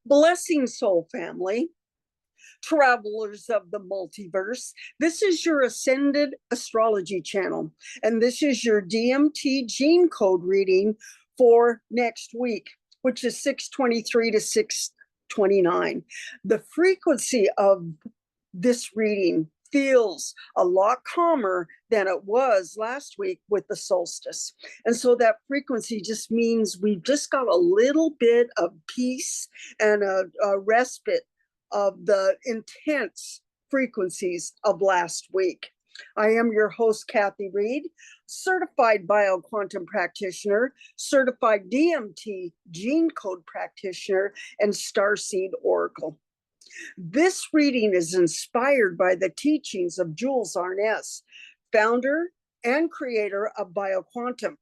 Blessing Soul Family, travelers of the multiverse. This is your Ascended Astrology channel, and this is your DMT Gene Code reading for next week, which is 6/23 to 6/29. The frequency of this reading feels a lot calmer than it was last week with the solstice. And so that frequency just means we've just got a little bit of peace and a respite of the intense frequencies of last week. I am your host, Kathy Reed, certified bioquantum practitioner, certified DMT gene code practitioner, and starseed oracle. This reading is inspired by the teachings of Jules Arness, founder and creator of bioquantum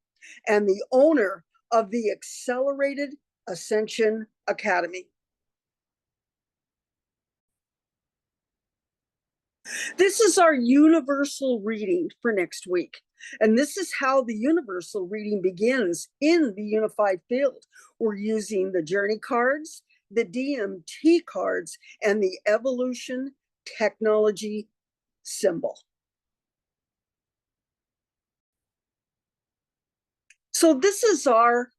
and the owner of the Accelerated Ascension Academy. This is our universal reading for next week. And this is how the universal reading begins in the unified field. We're using the journey cards, the DMT cards, and the evolution technology symbol. So this is our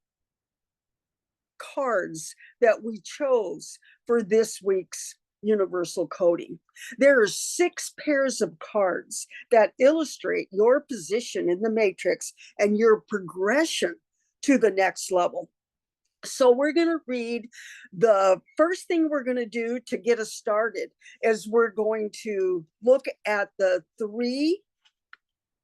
cards that we chose for this week's universal coding. There are 6 pairs of cards that illustrate your position in the matrix and your progression to the next level. So we're going to read. The first thing we're going to do to get us started is we're going to look at the 3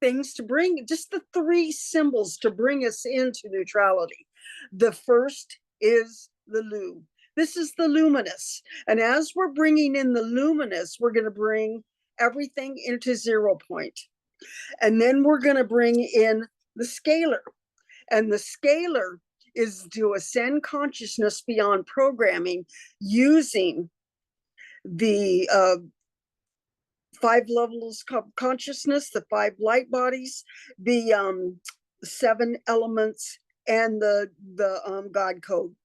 things to bring, just the 3 symbols to bring us into neutrality. The first is the Lu. This is the luminous. And as we're bringing in the luminous, we're going to bring everything into 0 point. And then we're going to bring in the scalar. And the scalar is to ascend consciousness beyond programming using the 5 levels of consciousness, the 5 light bodies, the 7 elements, and the God code.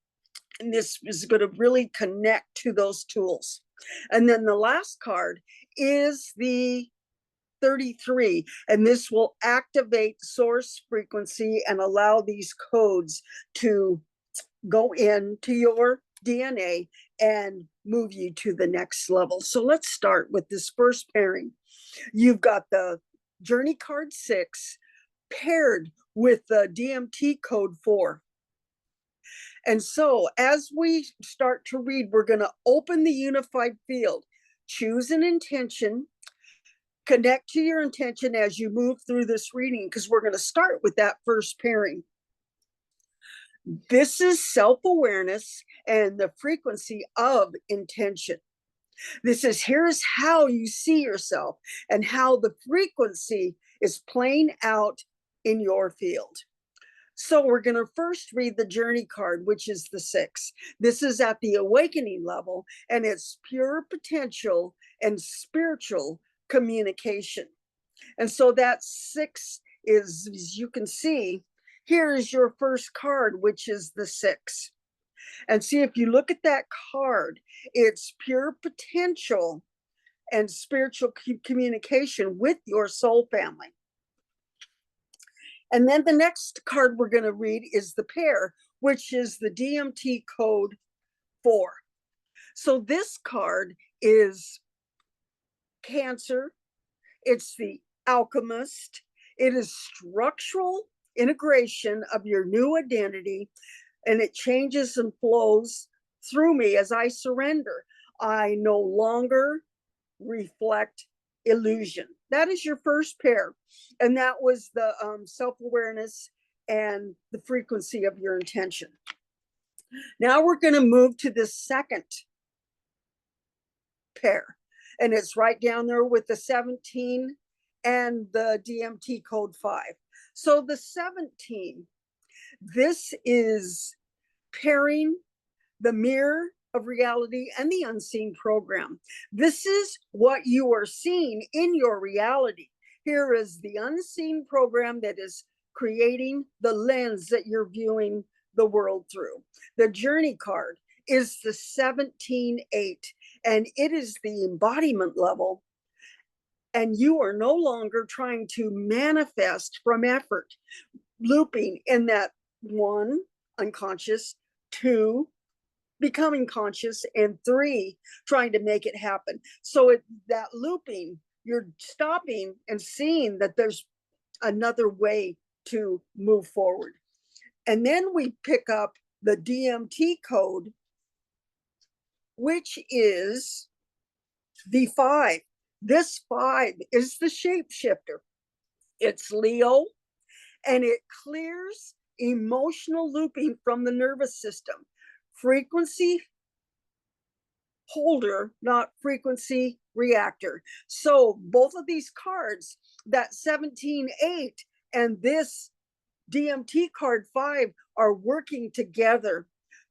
And this is going to really connect to those tools. And then the last card is the 33, and this will activate source frequency and allow these codes to go into your DNA and move you to the next level. So let's start with this first pairing. You've got the journey card 6 paired with the DMT code 4. And so as we start to read, we're going to open the unified field, choose an intention, connect to your intention as you move through this reading, because we're going to start with that first pairing. This is self-awareness and the frequency of intention. This is, here's how you see yourself and how the frequency is playing out in your field. So we're going to first read the journey card, which is the 6. This is at the awakening level, and it's pure potential and spiritual communication. And so that 6 is, as you can see, here is your first card, which is the 6. And see, if you look at that card, it's pure potential and spiritual communication with your soul family. And then the next card we're going to read is the pair, which is the DMT code 4. So this card is Cancer. It's the alchemist. It is structural integration of your new identity, and it changes and flows through me as I surrender. I no longer reflect illusion. That is your first pair. And that was the self-awareness and the frequency of your intention. Now we're going to move to the second pair. And it's right down there with the 17 and the DMT code 5. So the 17, this is pairing the mirror of reality and the unseen program. This is what you are seeing in your reality. Here is the unseen program that is creating the lens that you're viewing the world through. The journey card is the 17-8, and it is the embodiment level. And you are no longer trying to manifest from effort, looping in that 1, unconscious, 2, becoming conscious, and 3, trying to make it happen. So that looping, you're stopping and seeing that there's another way to move forward. And then we pick up the DMT code, which is the 5. This 5 is the shapeshifter. It's Leo, and it clears emotional looping from the nervous system. Frequency holder, not frequency reactor. So both of these cards, that 17-8 and this DMT card 5, are working together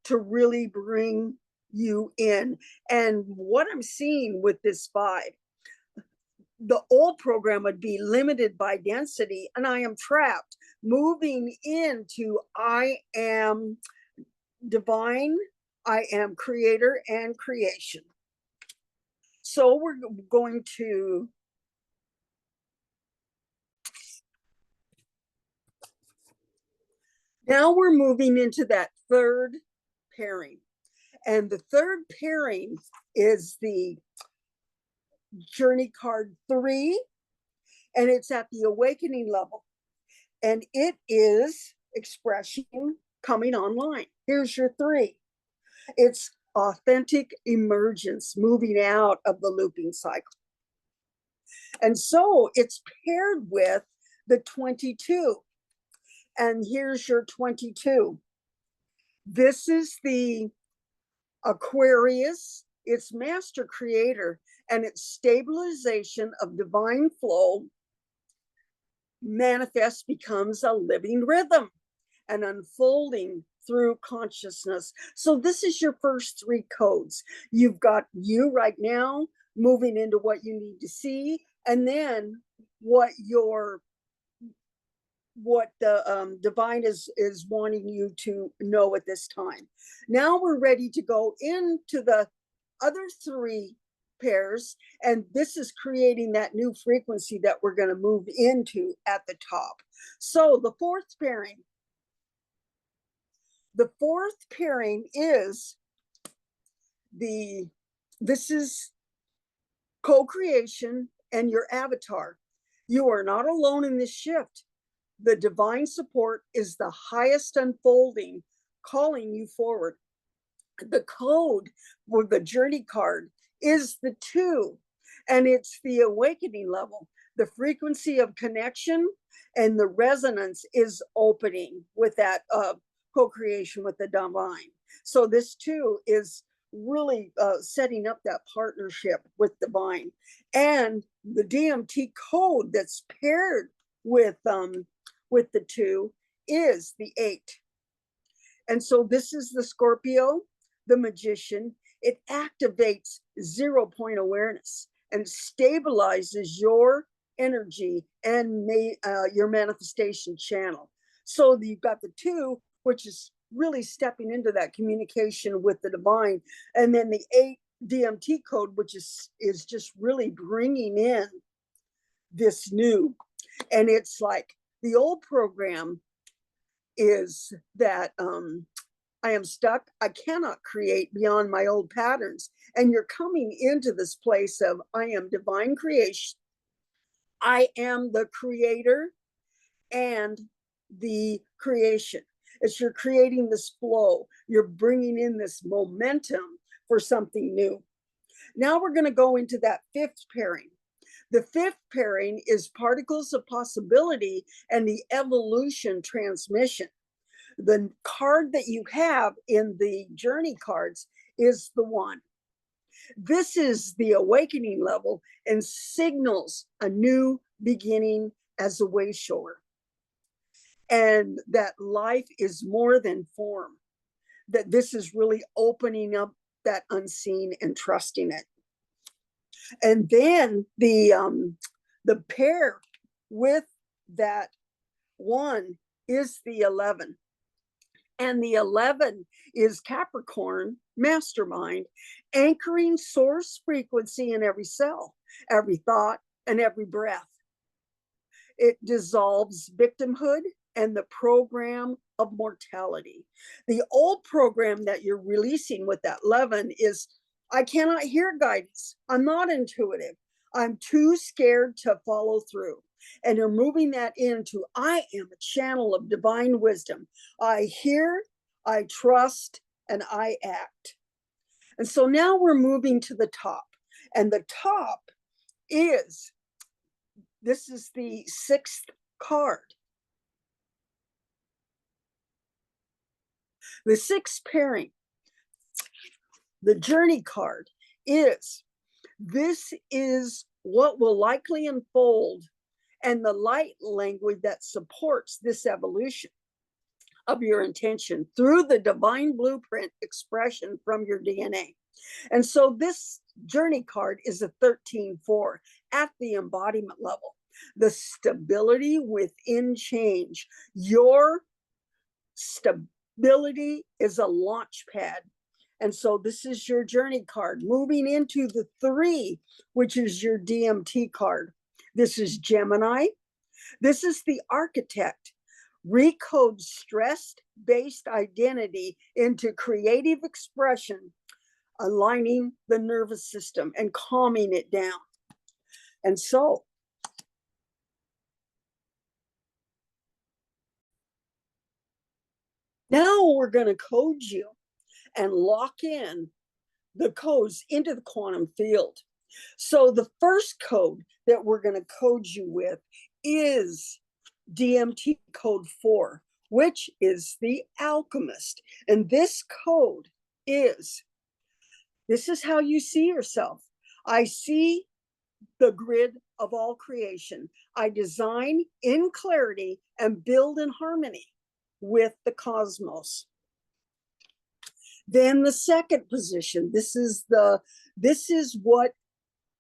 to really bring you in. And what I'm seeing with this 5, the old program would be limited by density, and I am trapped, moving into I am divine, I am creator and creation. So we're going to now we're moving into that 3rd pairing. And the 3rd pairing is the journey card 3, and it's at the awakening level. And it is expression coming online. Here's your 3. It's authentic emergence, moving out of the looping cycle. And so it's paired with the 22. And here's your 22. This is the Aquarius, it's master creator, and it's stabilization of divine flow manifests, becomes a living rhythm and unfolding through consciousness. So this is your first 3 codes. You've got you right now moving into what you need to see, and then what the divine is wanting you to know at this time. Now we're ready to go into the other 3 pairs, and this is creating that new frequency that we're going to move into at the top. So the 4th pairing. The 4th pairing is this is co-creation and your avatar. You are not alone in this shift. The divine support is the highest unfolding, calling you forward. The code for the journey card is the 2, and it's the awakening level. The frequency of connection and the resonance is opening with that co-creation with the divine. So this 2 is really setting up that partnership with divine. And the DMT code that's paired with the 2 is the 8. And so this is the Scorpio, the magician. It activates 0-point awareness and stabilizes your energy and your manifestation channel. So you've got the 2, which is really stepping into that communication with the divine, and then the 8 DMT code, which is just really bringing in this new. And it's like the old program is that I am stuck. I cannot create beyond my old patterns. And you're coming into this place of I am divine creation. I am the creator and the creation. As you're creating this flow, you're bringing in this momentum for something new. Now we're going to go into that 5th pairing. The 5th pairing is particles of possibility and the evolution transmission. The card that you have in the journey cards is the 1. This is the awakening level and signals a new beginning as a way shower. And that life is more than form, that this is really opening up that unseen and trusting it. And then the pair with that 1 is the 11. And the 11 is Capricorn, mastermind, anchoring source frequency in every cell, every thought, and every breath. It dissolves victimhood and the program of mortality. The old program that you're releasing with that 11 is, I cannot hear guidance. I'm not intuitive. I'm too scared to follow through. And you're moving that into, I am a channel of divine wisdom. I hear, I trust, and I act. And so now we're moving to the top. And the top is, this is the 6th card. The 6th pairing, the journey card, is, this is what will likely unfold and the light language that supports this evolution of your intention through the divine blueprint expression from your DNA. And so this journey card is a 13-4 at the embodiment level. The stability within change. Your stability is a launch pad. And so this is your journey card. Moving into the 3, which is your DMT card. This is Gemini. This is the architect. Recode stress-based identity into creative expression, aligning the nervous system and calming it down. And so now we're going to code you and lock in the codes into the quantum field. So the first code that we're going to code you with is DMT code 4, which is the alchemist. And this code is, this is how you see yourself. I see the grid of all creation. I design in clarity and build in harmony with the cosmos. Then the second position, this is what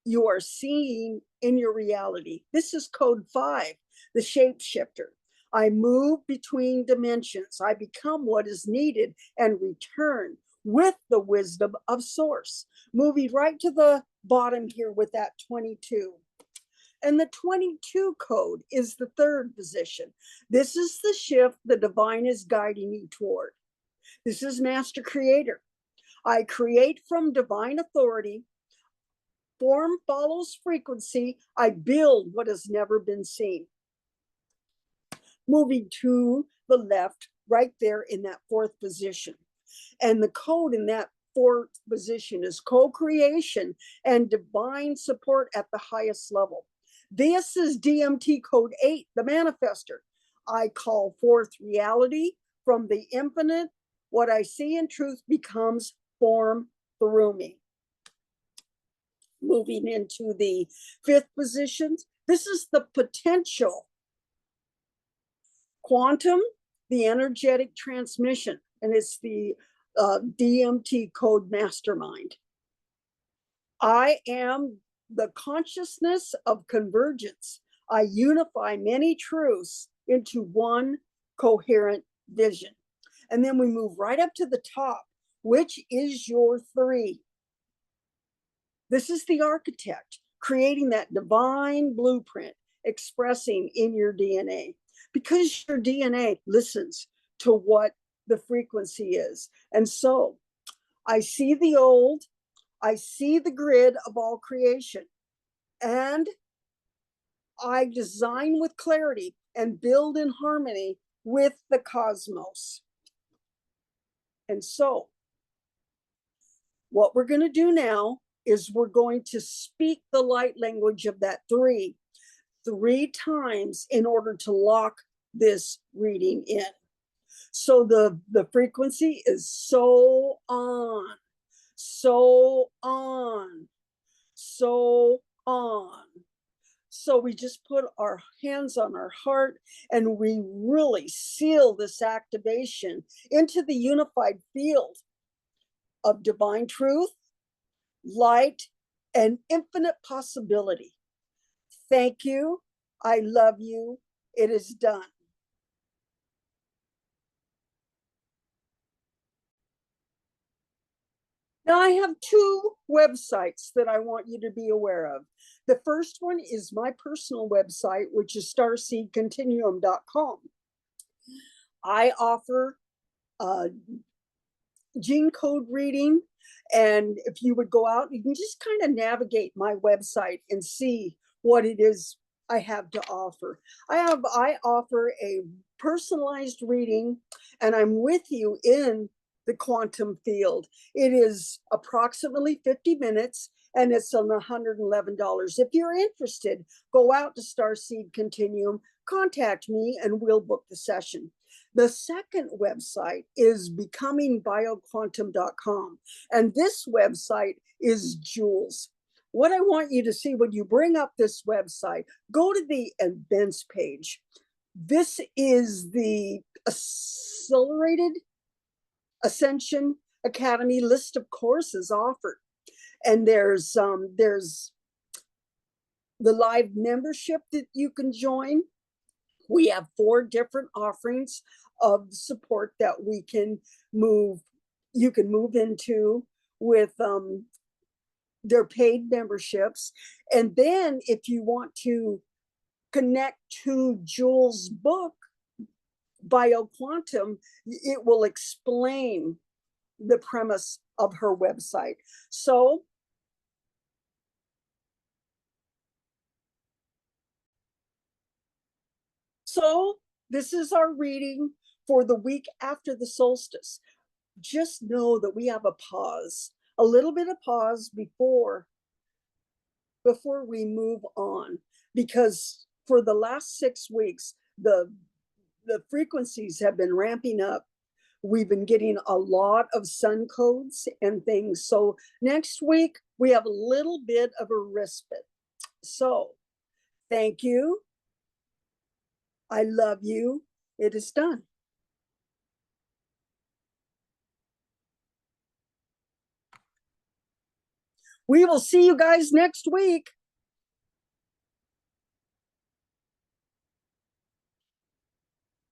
you are seeing in your reality. This is code 5, the shapeshifter. I move between dimensions. I become what is needed and return with the wisdom of source. Moving right to the bottom here with that 22. And the 22 code is the 3rd position. This is the shift the divine is guiding you toward. This is Master Creator. I create from divine authority. Form follows frequency. I build what has never been seen. Moving to the left, right there in that 4th position. And the code in that 4th position is co-creation and divine support at the highest level. This is DMT code 8, the manifester. I call forth reality from the infinite. What I see in truth becomes form through me. Moving into the 5th position, this is the potential. Quantum, the energetic transmission, and it's the DMT code mastermind. I am the consciousness of convergence. I unify many truths into one coherent vision. And then we move right up to the top, which is your 3. This is the architect, creating that divine blueprint, expressing in your DNA. Because your DNA listens to what the frequency is. And so I see the old, I see the grid of all creation, and I design with clarity and build in harmony with the cosmos. And so what we're going to do now is we're going to speak the light language of that 3 times in order to lock this reading in. So the frequency is so on, so on, so on. So we just put our hands on our heart and we really seal this activation into the unified field of divine truth, light, and infinite possibility. Thank you. I love you. It is done. Now, I have two websites that I want you to be aware of. The first one is my personal website, which is starseedcontinuum.com. I offer gene code reading. And if you would go out, you can just kind of navigate my website and see what it is I have to offer. I offer a personalized reading, and I'm with you in the quantum field. It is approximately 50 minutes and it's on $111. If you're interested, go out to Starseed Continuum, contact me, and we'll book the session. The second website is becomingbioquantum.com. And this website is Jules. What I want you to see when you bring up this website, go to the events page. This is the Accelerated Ascension Academy list of courses offered. And there's the live membership that you can join. We have 4 different offerings of support that we can move, you can move into with their paid memberships. And then if you want to connect to Jules' book, BioQuantum, it will explain the premise of her website. So this is our reading for the week after the solstice. Just know that we have a pause, a little bit of pause before we move on, because for the last 6 weeks, the frequencies have been ramping up. We've been getting a lot of sun codes and things. So next week, we have a little bit of a respite. So thank you. I love you. It is done. We will see you guys next week.